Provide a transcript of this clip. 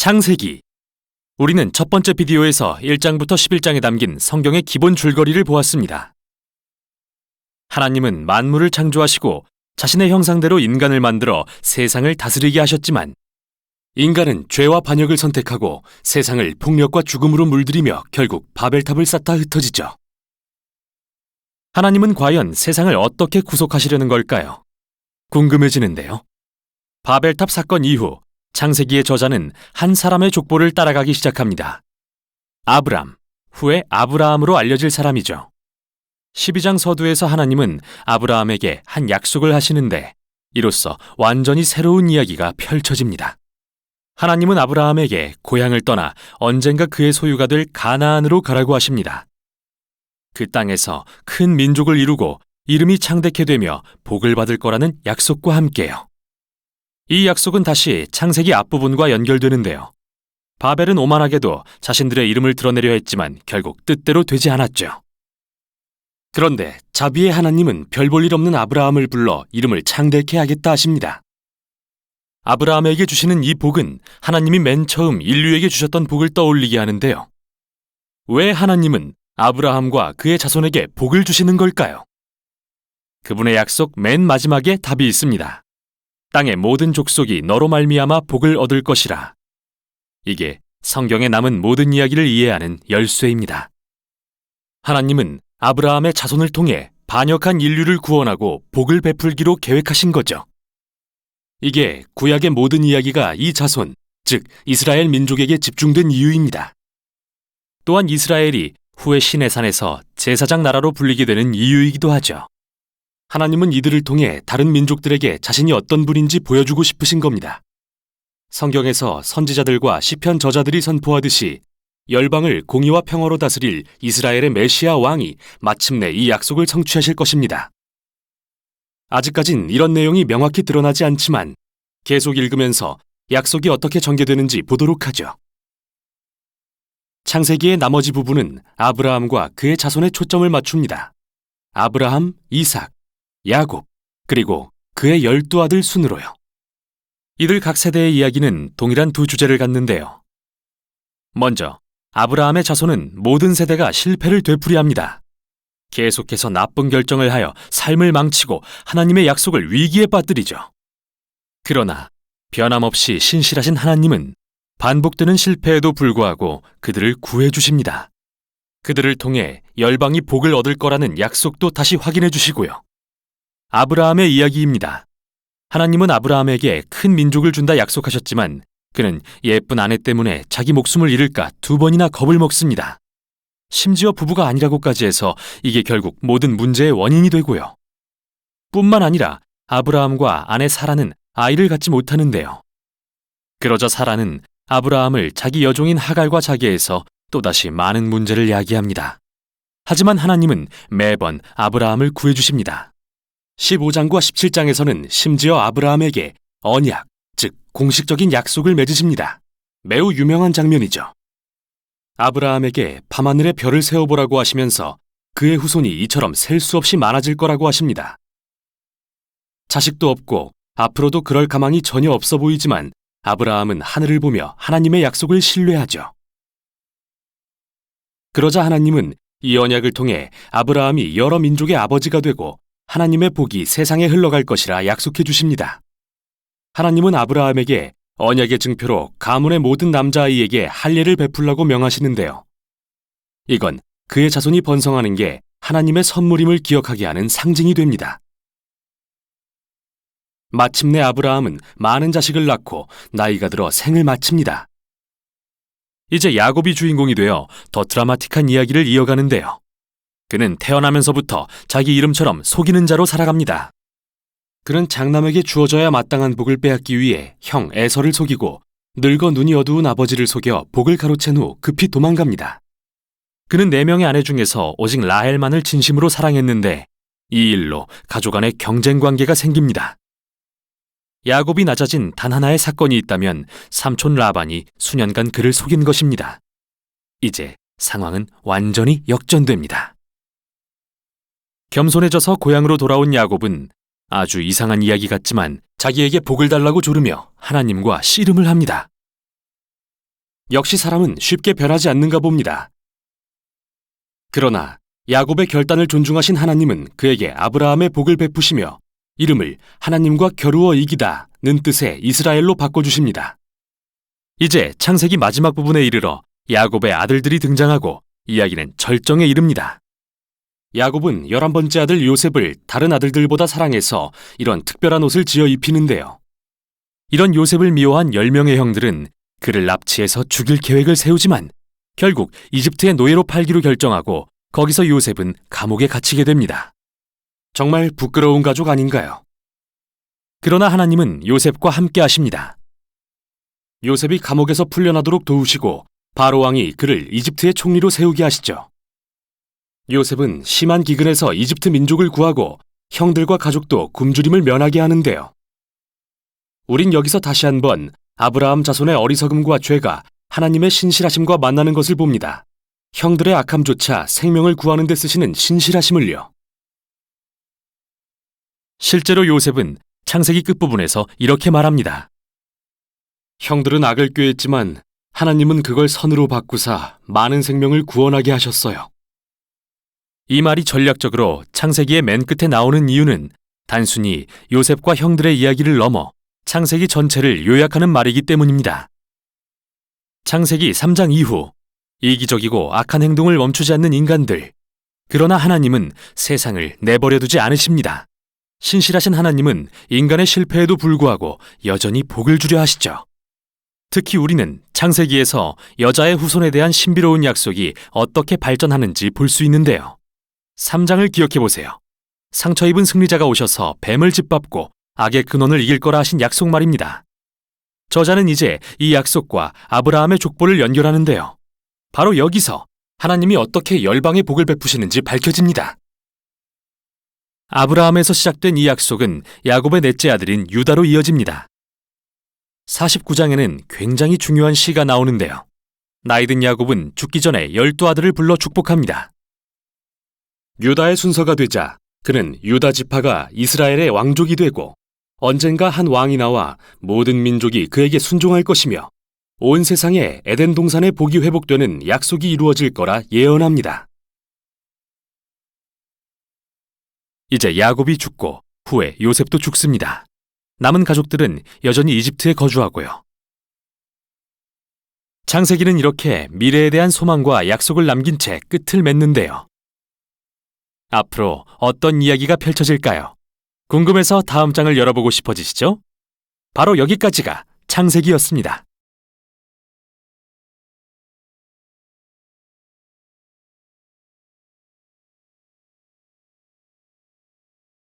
창세기. 우리는 첫 번째 비디오에서 1장부터 11장에 담긴 성경의 기본 줄거리를 보았습니다. 하나님은 만물을 창조하시고 자신의 형상대로 인간을 만들어 세상을 다스리게 하셨지만 인간은 죄와 반역을 선택하고 세상을 폭력과 죽음으로 물들이며 결국 바벨탑을 쌓다 흩어지죠. 하나님은 과연 세상을 어떻게 구속하시려는 걸까요? 궁금해지는데요. 바벨탑 사건 이후 창세기의 저자는 한 사람의 족보를 따라가기 시작합니다. 아브람, 후에 아브라함으로 알려질 사람이죠. 12장 서두에서 하나님은 아브라함에게 한 약속을 하시는데 이로써 완전히 새로운 이야기가 펼쳐집니다. 하나님은 아브라함에게 고향을 떠나 언젠가 그의 소유가 될 가나안으로 가라고 하십니다. 그 땅에서 큰 민족을 이루고 이름이 창대케 되며 복을 받을 거라는 약속과 함께요. 이 약속은 다시 창세기 앞부분과 연결되는데요. 바벨은 오만하게도 자신들의 이름을 드러내려 했지만 결국 뜻대로 되지 않았죠. 그런데 자비의 하나님은 별 볼 일 없는 아브라함을 불러 이름을 창대케 하겠다 하십니다. 아브라함에게 주시는 이 복은 하나님이 맨 처음 인류에게 주셨던 복을 떠올리게 하는데요. 왜 하나님은 아브라함과 그의 자손에게 복을 주시는 걸까요? 그분의 약속 맨 마지막에 답이 있습니다. 땅의 모든 족속이 너로 말미암아 복을 얻을 것이라. 이게 성경에 남은 모든 이야기를 이해하는 열쇠입니다. 하나님은 아브라함의 자손을 통해 반역한 인류를 구원하고 복을 베풀기로 계획하신 거죠. 이게 구약의 모든 이야기가 이 자손, 즉 이스라엘 민족에게 집중된 이유입니다. 또한 이스라엘이 후에 시내산에서 제사장 나라로 불리게 되는 이유이기도 하죠. 하나님은 이들을 통해 다른 민족들에게 자신이 어떤 분인지 보여주고 싶으신 겁니다. 성경에서 선지자들과 시편 저자들이 선포하듯이 열방을 공의와 평화로 다스릴 이스라엘의 메시아 왕이 마침내 이 약속을 성취하실 것입니다. 아직까진 이런 내용이 명확히 드러나지 않지만 계속 읽으면서 약속이 어떻게 전개되는지 보도록 하죠. 창세기의 나머지 부분은 아브라함과 그의 자손에 초점을 맞춥니다. 아브라함, 이삭, 야곱, 그리고 그의 12아들 순으로요. 이들 각 세대의 이야기는 동일한 두 주제를 갖는데요. 먼저 아브라함의 자손은 모든 세대가 실패를 되풀이합니다. 계속해서 나쁜 결정을 하여 삶을 망치고 하나님의 약속을 위기에 빠뜨리죠. 그러나 변함없이 신실하신 하나님은 반복되는 실패에도 불구하고 그들을 구해주십니다. 그들을 통해 열방이 복을 얻을 거라는 약속도 다시 확인해 주시고요. 아브라함의 이야기입니다. 하나님은 아브라함에게 큰 민족을 준다 약속하셨지만 그는 예쁜 아내 때문에 자기 목숨을 잃을까 2번이나 겁을 먹습니다. 심지어 부부가 아니라고까지 해서 이게 결국 모든 문제의 원인이 되고요. 뿐만 아니라 아브라함과 아내 사라는 아이를 갖지 못하는데요. 그러자 사라는 아브라함을 자기 여종인 하갈과 자기해서 또다시 많은 문제를 야기합니다. 하지만 하나님은 매번 아브라함을 구해주십니다. 15장과 17장에서는 심지어 아브라함에게 언약, 즉 공식적인 약속을 맺으십니다. 매우 유명한 장면이죠. 아브라함에게 밤하늘에 별을 세어보라고 하시면서 그의 후손이 이처럼 셀 수 없이 많아질 거라고 하십니다. 자식도 없고 앞으로도 그럴 가망이 전혀 없어 보이지만 아브라함은 하늘을 보며 하나님의 약속을 신뢰하죠. 그러자 하나님은 이 언약을 통해 아브라함이 여러 민족의 아버지가 되고 하나님의 복이 세상에 흘러갈 것이라 약속해 주십니다. 하나님은 아브라함에게 언약의 증표로 가문의 모든 남자아이에게 할례를 베풀라고 명하시는데요. 이건 그의 자손이 번성하는 게 하나님의 선물임을 기억하게 하는 상징이 됩니다. 마침내 아브라함은 많은 자식을 낳고 나이가 들어 생을 마칩니다. 이제 야곱이 주인공이 되어 더 드라마틱한 이야기를 이어가는데요. 그는 태어나면서부터 자기 이름처럼 속이는 자로 살아갑니다. 그는 장남에게 주어져야 마땅한 복을 빼앗기 위해 형 에서를 속이고 늙어 눈이 어두운 아버지를 속여 복을 가로챈 후 급히 도망갑니다. 그는 4명의 아내 중에서 오직 라헬만을 진심으로 사랑했는데 이 일로 가족 간의 경쟁 관계가 생깁니다. 야곱이 낮아진 단 하나의 사건이 있다면 삼촌 라반이 수년간 그를 속인 것입니다. 이제 상황은 완전히 역전됩니다. 겸손해져서 고향으로 돌아온 야곱은 아주 이상한 이야기 같지만 자기에게 복을 달라고 조르며 하나님과 씨름을 합니다. 역시 사람은 쉽게 변하지 않는가 봅니다. 그러나 야곱의 결단을 존중하신 하나님은 그에게 아브라함의 복을 베푸시며 이름을 하나님과 겨루어 이기다는 뜻의 이스라엘로 바꿔주십니다. 이제 창세기 마지막 부분에 이르러 야곱의 아들들이 등장하고 이야기는 절정에 이릅니다. 야곱은 11번째 아들 요셉을 다른 아들들보다 사랑해서 이런 특별한 옷을 지어 입히는데요. 이런 요셉을 미워한 10명의 형들은 그를 납치해서 죽일 계획을 세우지만 결국 이집트의 노예로 팔기로 결정하고 거기서 요셉은 감옥에 갇히게 됩니다. 정말 부끄러운 가족 아닌가요? 그러나 하나님은 요셉과 함께 하십니다. 요셉이 감옥에서 풀려나도록 도우시고 바로 왕이 그를 이집트의 총리로 세우게 하시죠. 요셉은 심한 기근에서 이집트 민족을 구하고 형들과 가족도 굶주림을 면하게 하는데요. 우린 여기서 다시 한번 아브라함 자손의 어리석음과 죄가 하나님의 신실하심과 만나는 것을 봅니다. 형들의 악함조차 생명을 구하는 데 쓰시는 신실하심을요. 실제로 요셉은 창세기 끝부분에서 이렇게 말합니다. 형들은 악을 꾀했지만 하나님은 그걸 선으로 바꾸사 많은 생명을 구원하게 하셨어요. 이 말이 전략적으로 창세기의 맨 끝에 나오는 이유는 단순히 요셉과 형들의 이야기를 넘어 창세기 전체를 요약하는 말이기 때문입니다. 창세기 3장 이후 이기적이고 악한 행동을 멈추지 않는 인간들, 그러나 하나님은 세상을 내버려두지 않으십니다. 신실하신 하나님은 인간의 실패에도 불구하고 여전히 복을 주려 하시죠. 특히 우리는 창세기에서 여자의 후손에 대한 신비로운 약속이 어떻게 발전하는지 볼 수 있는데요. 3장을 기억해 보세요. 상처 입은 승리자가 오셔서 뱀을 짓밟고 악의 근원을 이길 거라 하신 약속 말입니다. 저자는 이제 이 약속과 아브라함의 족보를 연결하는데요. 바로 여기서 하나님이 어떻게 열방의 복을 베푸시는지 밝혀집니다. 아브라함에서 시작된 이 약속은 야곱의 넷째 아들인 유다로 이어집니다. 49장에는 굉장히 중요한 시가 나오는데요. 나이든 야곱은 죽기 전에 12아들을 불러 축복합니다. 유다의 순서가 되자 그는 유다 지파가 이스라엘의 왕족이 되고 언젠가 한 왕이 나와 모든 민족이 그에게 순종할 것이며 온 세상에 에덴 동산의 복이 회복되는 약속이 이루어질 거라 예언합니다. 이제 야곱이 죽고 후에 요셉도 죽습니다. 남은 가족들은 여전히 이집트에 거주하고요. 창세기는 이렇게 미래에 대한 소망과 약속을 남긴 채 끝을 맺는데요. 앞으로 어떤 이야기가 펼쳐질까요? 궁금해서 다음 장을 열어보고 싶어지시죠? 바로 여기까지가 창세기였습니다.